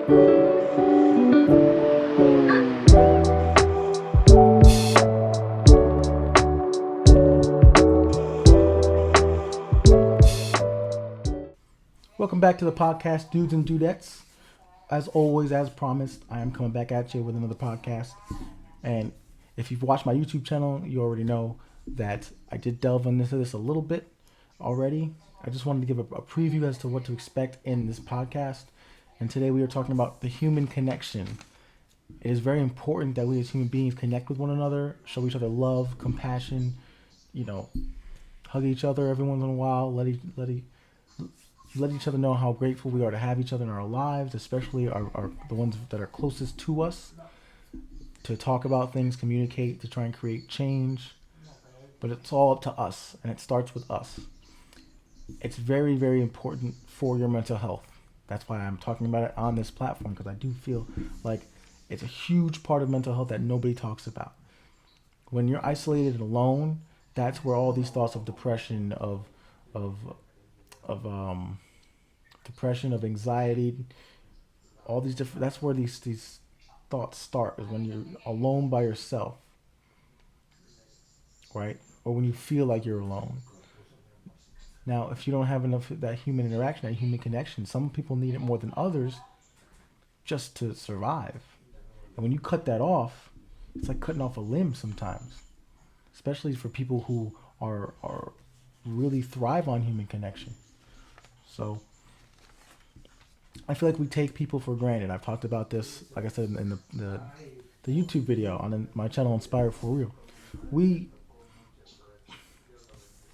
Welcome back to the podcast, Dudes and Dudettes. As always, as promised, I am coming back at you with another podcast. And if you've watched my YouTube channel, you already know that I did delve into this a little bit already. I just wanted to give a preview as to what to expect in this podcast. And today we are talking about the human connection. It is very important that we as human beings connect with one another, show each other love, compassion, hug each other every once in a while, let each other know how grateful we are to have each other in our lives, especially the ones that are closest to us, to talk about things, communicate, to try and create change. But it's all up to us, and it starts with us. It's very, very important for your mental health. That's why I'm talking about it on this platform, because I do feel like it's a huge part of mental health that nobody talks about. When you're isolated and alone, that's where all these thoughts of depression, of depression, of anxiety, all these different, that's where these thoughts start, is when you're alone by yourself, right? Or when you feel like you're alone. Now, if you don't have enough of that human interaction, that human connection, some people need it more than others just to survive. And when you cut that off, it's like cutting off a limb sometimes, especially for people who are really thrive on human connection. So I feel like we take people for granted. I've talked about this, like I said, in the YouTube video on my channel, Inspired for Real.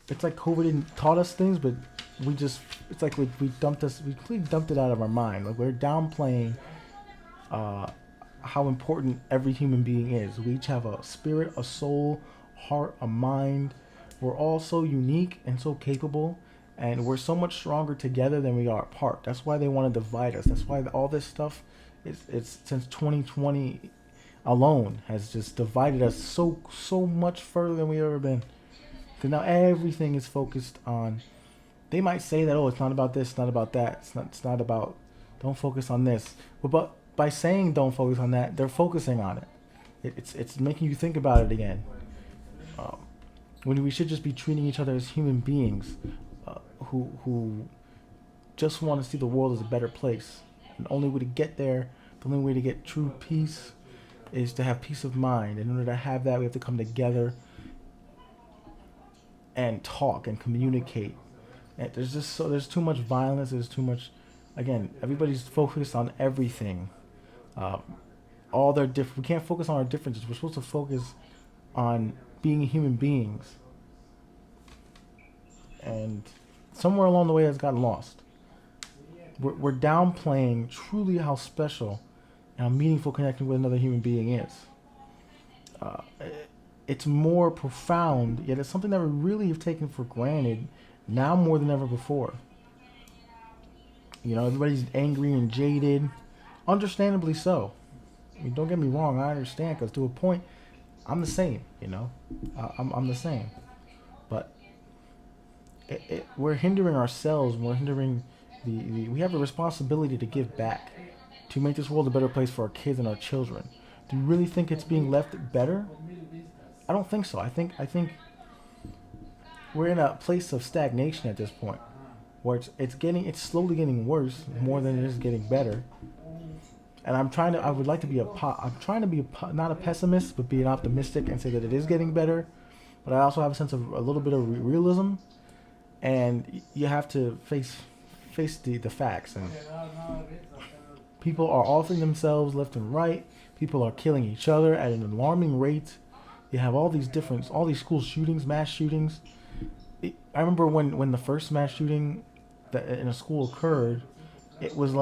It's like COVID didn't taught us things, but it's like we completely dumped it out of our mind. Like, we're downplaying how important every human being is. We each have a spirit, a soul, heart, a mind. We're all so unique and so capable. And we're so much stronger together than we are apart. That's why they want to divide us. That's why all this stuff it's since 2020 alone has just divided us so much further than we've ever been. Because now everything is focused on. They might say that, it's not about this, it's not about that, it's not about, don't focus on this. But by saying don't focus on that, they're focusing on it. It's making you think about it again. When we should just be treating each other as human beings. Who just want to see the world as a better place. And the only way to get there, the only way to get true peace, is to have peace of mind. And in order to have that, we have to come together and talk and communicate. And there's too much violence. There's too much. Again, everybody's focused on everything. All their we can't focus on our differences. We're supposed to focus on being human beings. And somewhere along the way, it's gotten lost. We're downplaying truly how special and how meaningful connecting with another human being is. It's more profound, yet it's something that we really have taken for granted now more than ever before. Everybody's angry and jaded, understandably so. I mean, don't get me wrong, I understand, because to a point, I'm the same. I'm the same, but. We're hindering ourselves. We're hindering we have a responsibility to give back, to make this world a better place for our kids and our children. Do you really think it's being left better? I don't think so. I think we're in a place of stagnation at this point, where it's slowly getting worse more than it is getting better. And I'm trying to be not a pessimist, but be an optimistic and say that it is getting better. But I also have a sense of a little bit of realism. And you have to face the facts. And people are offering themselves left and right. People are killing each other at an alarming rate. You have all these school shootings, mass shootings. I remember when the first mass shooting that in a school occurred, it was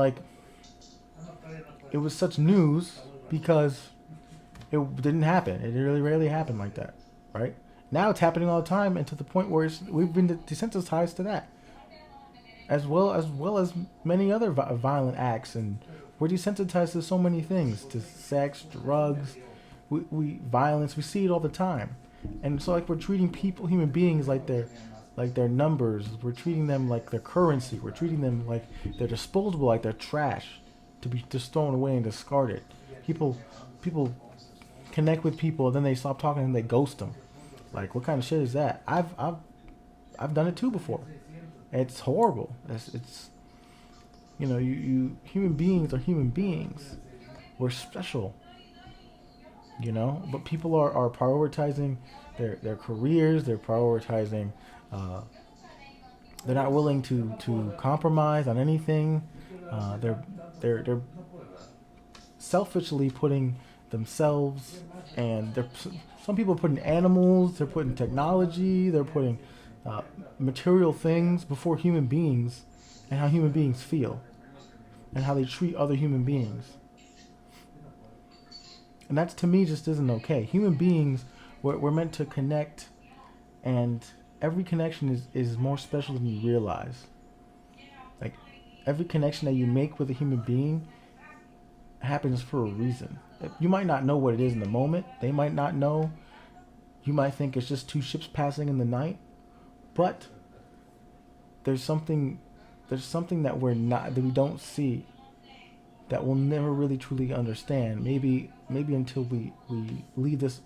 such news because it didn't happen. It really rarely happened like that, right? Now it's happening all the time, and to the point where we've been desensitized to that, as well as many other violent acts, and we're desensitized to so many things, to sex, drugs, violence. We see it all the time, and so we're treating human beings like they're numbers. We're treating them like they're currency. We're treating them like they're disposable, like they're trash. to be just thrown away and discarded. People connect with people, then they stop talking and they ghost them. Like, what kind of shit is that? I've done it too before. It's horrible. It's you human beings are human beings. We're special. But people are prioritizing their careers. They're prioritizing. They're not willing to compromise on anything. They're selfishly putting themselves, and some people are putting animals. They're putting technology. They're putting material things before human beings, and how human beings feel, and how they treat other human beings. And that, to me, just isn't okay. Human beings, we're meant to connect, and every connection is more special than you realize. Like, every connection that you make with a human being happens for a reason. You might not know what it is in the moment. They might not know. You might think it's just two ships passing in the night. But there's something that we don't see, that we'll never really truly understand. Maybe until we leave this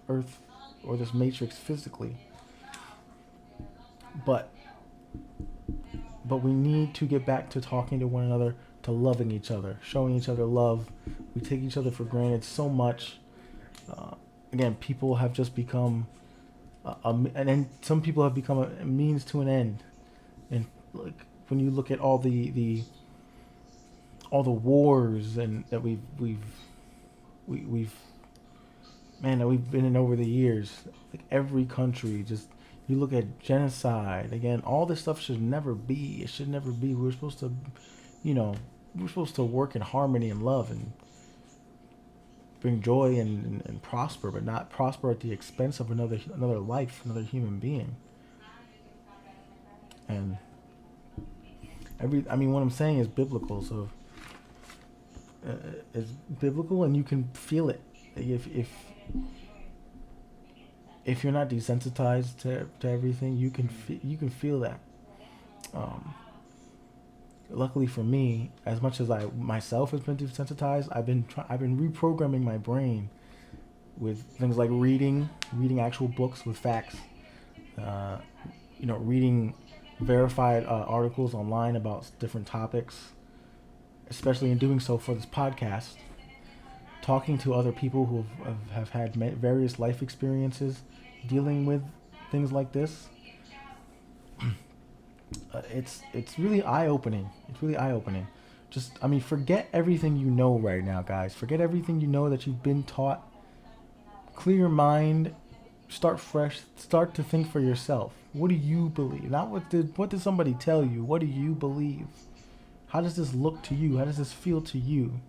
earth or this matrix physically. But we need to get back to talking to one another, to loving each other, showing each other love. We take each other for granted so much. Again, people have just become, and then some people have become a means to an end. And like, when you look at all the wars and that we've been in over the years, like every country, just you look at genocide again. All this stuff should never be. It should never be. We're supposed to work in harmony and love and bring joy and prosper, but not prosper at the expense of another life, another human being. And what I'm saying is biblical. So it's biblical, and you can feel it. If you're not desensitized to everything, you can feel that. Luckily for me, as much as I myself has been desensitized, I've been reprogramming my brain with things like reading actual books with facts, reading verified articles online about different topics, especially in doing so for this podcast, talking to other people who have had various life experiences dealing with things like this. It's really eye-opening. It's really eye-opening. Forget everything you know right now, guys. Forget everything you know that you've been taught. Clear your mind. Start fresh. Start to think for yourself. What do you believe? Not what did somebody tell you. What do you believe? How does this look to you? How does this feel to you?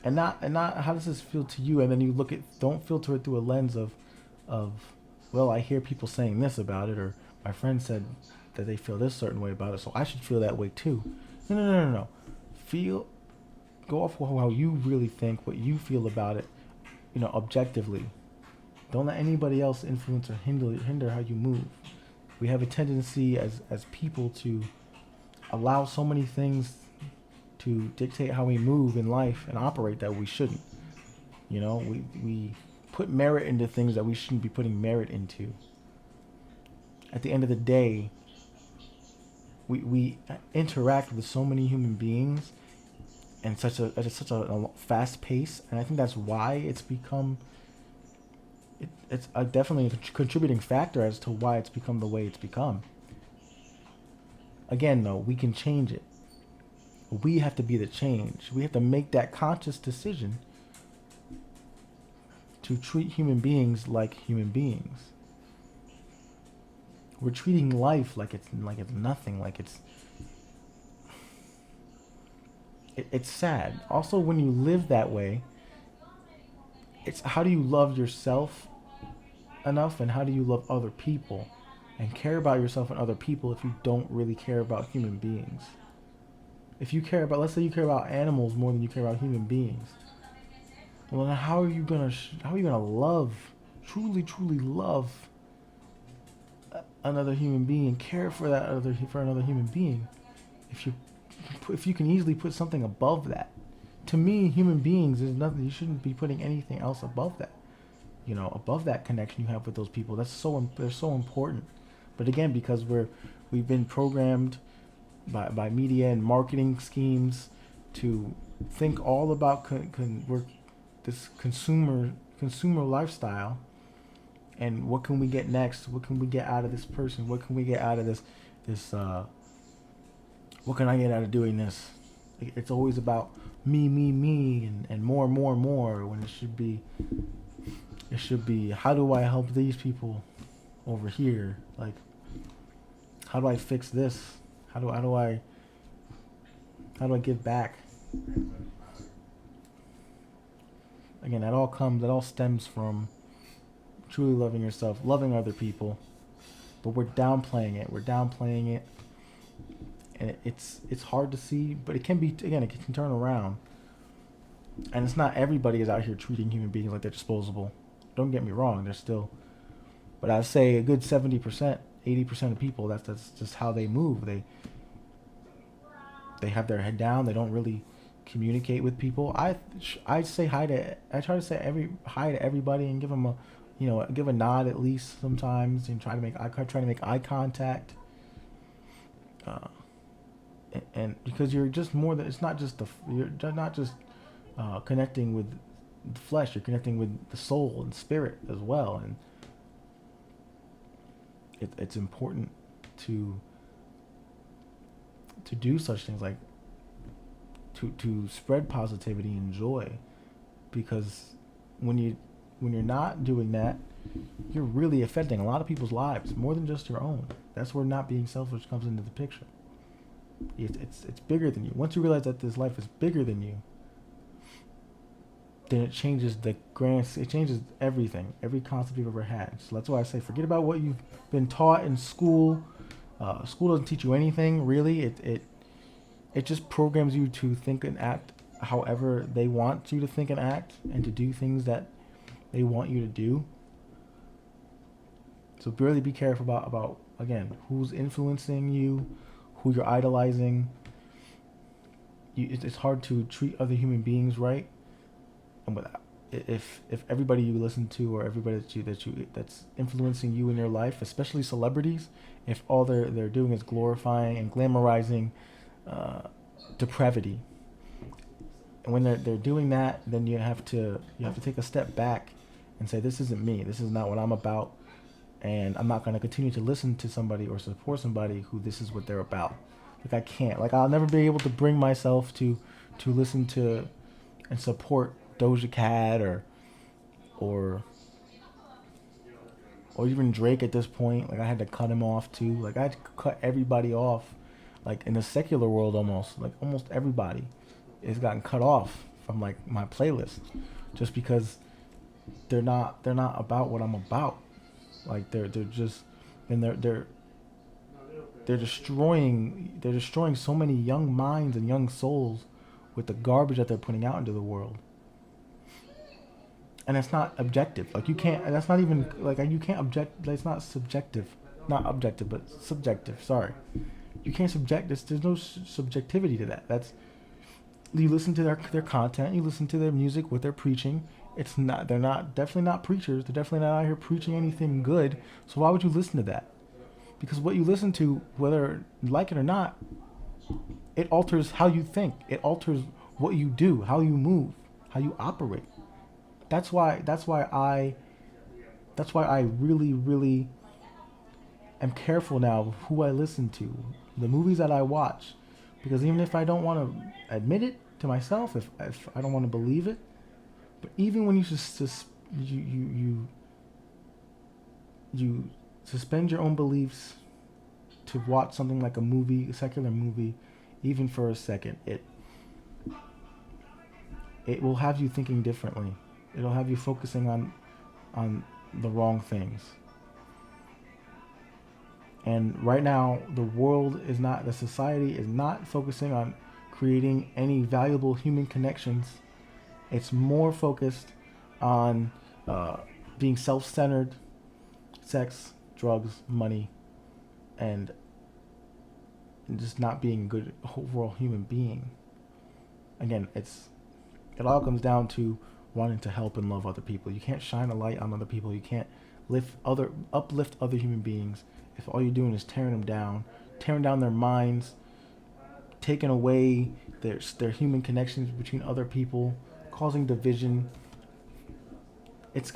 And not how does this feel to you? And then you don't filter it through a lens of, well, I hear people saying this about it, or my friend said that they feel this certain way about it, so I should feel that way too. No. Go off how you really think, what you feel about it, objectively. Don't let anybody else influence or hinder how you move. We have a tendency as people to allow so many things to dictate how we move in life and operate that we shouldn't. We put merit into things that we shouldn't be putting merit into. At the end of the day, we interact with so many human beings and at such a fast pace, and I think that's why it's become. It's definitely a contributing factor as to why it's become the way it's become. Again, though, we can change it. We have to be the change. We have to make that conscious decision to treat human beings like human beings. We're treating life like it's nothing, it's sad. Also, when you live that way, it's how do you love yourself enough, and how do you love other people and care about yourself and other people if you don't really care about human beings? If you care about, let's say you care about animals more than you care about human beings, well, then how are you gonna love, truly love another human being, care for another human being, if if you can easily put something above that. To me, human beings is nothing. You shouldn't be putting anything else above that. Above that connection you have with those people. They're so important. But again, because we've been programmed by media and marketing schemes to think all about this consumer lifestyle, and what can we get next? What can we get out of this person? What can we get out of this what can I get out of doing this? It's always about me, and more and more and more, when it should be how do I help these people over here? Like, how do I fix this? How do I give back? Again, that all stems from truly loving yourself, loving other people. But we're downplaying it. And it's hard to see, but it can turn around. And it's not everybody is out here treating human beings like they're disposable. Don't get me wrong, they're still, but I'd say a good 70%, 80% of people, that's just how they move. They have their head down. They don't really communicate with people. I try to say hi to everybody and give them give a nod at least sometimes, and try to make eye contact. And because you're just more than, it's not just you're not just connecting with the flesh, you're connecting with the soul and spirit as well. And it's important to do such things, like to spread positivity and joy, because when you're not doing that, you're really affecting a lot of people's lives more than just your own. That's where not being selfish comes into the picture. It's bigger than you. Once you realize that this life is bigger than you, then it changes it changes everything, every concept you've ever had. So that's why I say, forget about what you've been taught in school. School doesn't teach you anything, really. It just programs you to think and act however they want you to think and act, and to do things that they want you to do. So really be careful about again, who's influencing you, who you're idolizing. It's hard to treat other human beings right, and if everybody you listen to, or everybody that's influencing you in your life, especially celebrities, if all they're doing is glorifying and glamorizing depravity, and when they're doing that, then you have to take a step back and say, this isn't me. This is not what I'm about. And I'm not going to continue to listen to somebody or support somebody who this is what they're about. Like, I can't. Like, I'll never be able to bring myself to listen to and support Doja Cat or even Drake at this point. Like, I had to cut him off too. Like, I had to cut everybody off. Like, in the secular world, almost everybody has gotten cut off from like my playlist, just because they're not about what I'm about. Like, they're just, and they're destroying so many young minds and young souls with the garbage that they're putting out into the world. And it's not objective. Like, you can't. That's not even like, you can't object. Like, it's not subjective, not objective, but subjective. Sorry, you can't subject this. There's no subjectivity to that. That's, you listen to their content. You listen to their music, what they're preaching. It's not. They're not. Definitely not preachers. They're definitely not out here preaching anything good. So why would you listen to that? Because what you listen to, whether you like it or not, it alters how you think. It alters what you do, how you move, how you operate. That's why I really, really am careful now of who I listen to, the movies that I watch, because even if I don't want to admit it to myself, if I don't want to believe it, but even when you you suspend your own beliefs to watch something like a secular movie, even for a second, it will have you thinking differently. It'll have you focusing on the wrong things. And right now, the society is not focusing on creating any valuable human connections. It's more focused on being self-centered, sex, drugs, money, and just not being a good overall human being. Again, it all comes down to wanting to help and love other people. You can't shine a light on other people. You can't uplift other human beings if all you're doing is tearing down their minds, taking away their human connections between other people, causing division. It's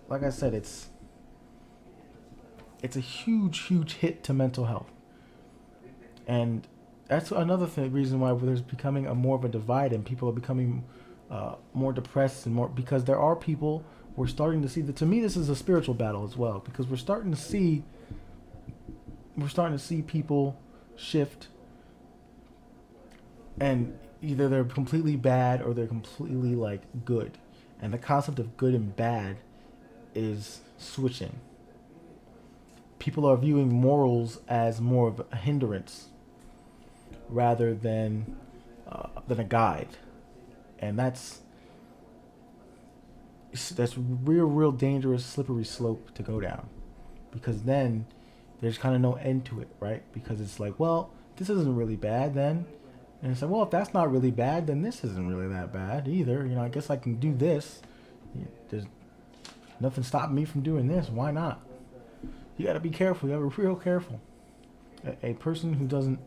like I said, it's a huge hit to mental health. And that's another reason why there's becoming more of a divide, and people are becoming more depressed and more, because there are people, we're starting to see that. To me, this is a spiritual battle as well, because we're starting to see people shift, and either they're completely bad or they're completely like good, and the concept of good and bad is switching. People are viewing morals as more of a hindrance rather than a guide, and that's real dangerous, slippery slope to go down, because then there's kind of no end to it, right? Because it's like, well, this isn't really bad then, and it's like, well, if that's not really bad, then this isn't really that bad either. I guess I can do this. There's nothing stopping me from doing this. Why not? You got to be careful. You got to be real careful. A person who doesn't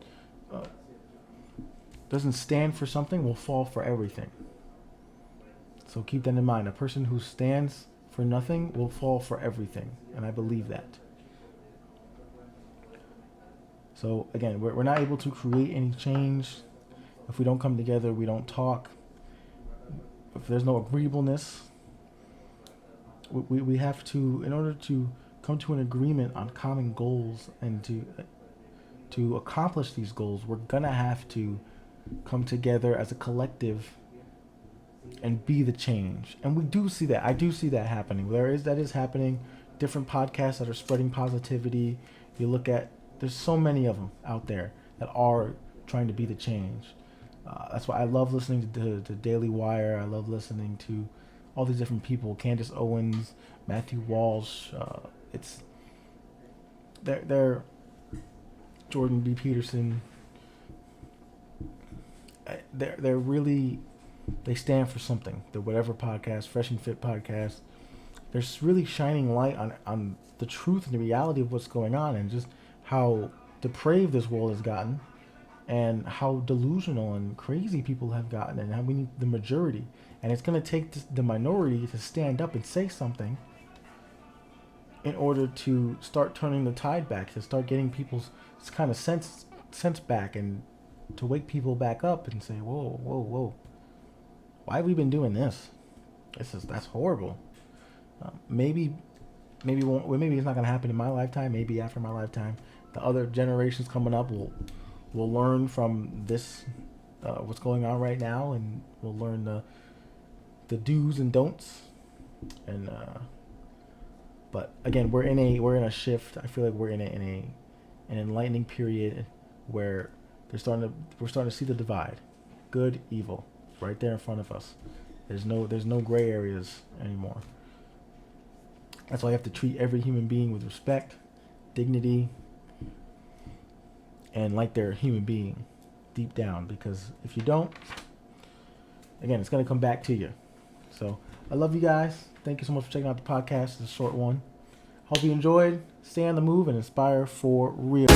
stand for something will fall for everything. So keep that in mind. A person who stands for nothing will fall for everything, and I believe that. So again, we're not able to create any change if we don't come together, we don't talk. If there's no agreeableness, we have to, in order to come to an agreement on common goals and to accomplish these goals, we're gonna have to come together as a collective and be the change. And we do see that. I do see that happening. That is happening. Different podcasts that are spreading positivity. You look at, there's so many of them out there that are trying to be the change. That's why I love listening to Daily Wire. I love listening to all these different people. Candace Owens, Matthew Walsh. They're Jordan B. Peterson. They're really, they stand for something. The Whatever podcast, Fresh and Fit podcast, they're really shining light on the truth and the reality of what's going on, and just how depraved this world has gotten, and how delusional and crazy people have gotten, and how we need the majority. And it's going to take the minority to stand up and say something in order to start turning the tide back, to start getting people's kind of sense back, and to wake people back up and say, whoa, why have we been doing this? That's horrible. Maybe it's not going to happen in my lifetime. Maybe after my lifetime, the other generations coming up will learn from this, what's going on right now, and we'll learn the do's and don'ts. And but again, we're in a shift. I feel like we're in an enlightening period where we're starting to see the divide, good, evil, right there in front of us. There's no gray areas anymore. That's why you have to treat every human being with respect, dignity, and like they're a human being deep down. Because if you don't, again, it's going to come back to you. So I love you guys. Thank you so much for checking out the podcast. It's a short one. Hope you enjoyed. Stay on the move and inspire for real.